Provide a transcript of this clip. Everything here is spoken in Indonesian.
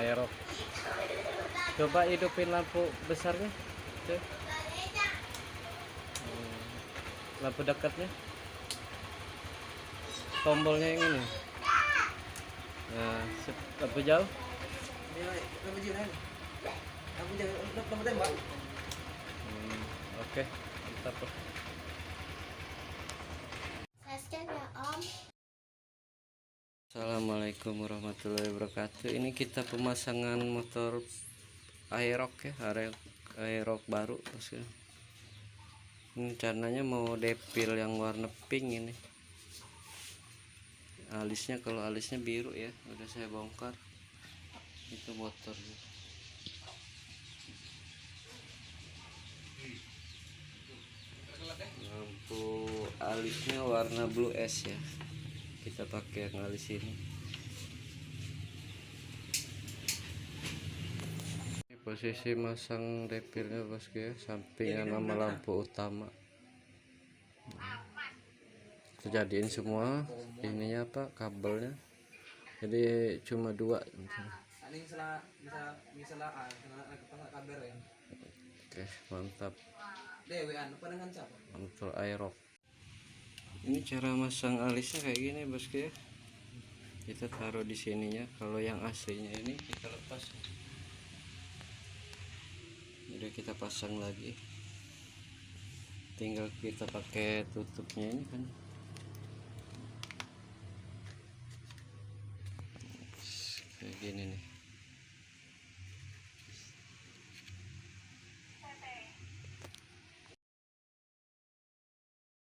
aerok. Coba hidupin lampu besarnya. Tuh. Lampu dekatnya. Tombolnya yang ini. Nah, lampu jauh. Lampu tembak. Oke, mantap. Assalamualaikum warahmatullahi wabarakatuh. Ini kita pemasangan motor aerok ya, aerok baru. Rencananya mau depil yang warna pink ini. Alisnya, kalau alisnya biru ya, udah saya bongkar. Itu motornya. Lampu alisnya warna blue S ya. Kita pakai yang alis ini. Posisi masang depilnya bosku ya, sampingan sama lampu utama. Kita jadiin semua ininya apa, kabelnya. Jadi cuma dua. Oke, mantap. Motor aerok. Ini cara masang alisnya kayak gini bosku ya. Kita taruh di sininya. Kalau yang aslinya ini kita lepas. Udah kita pasang lagi. Tinggal kita pakai tutupnya ini kan. Kayak gini nih.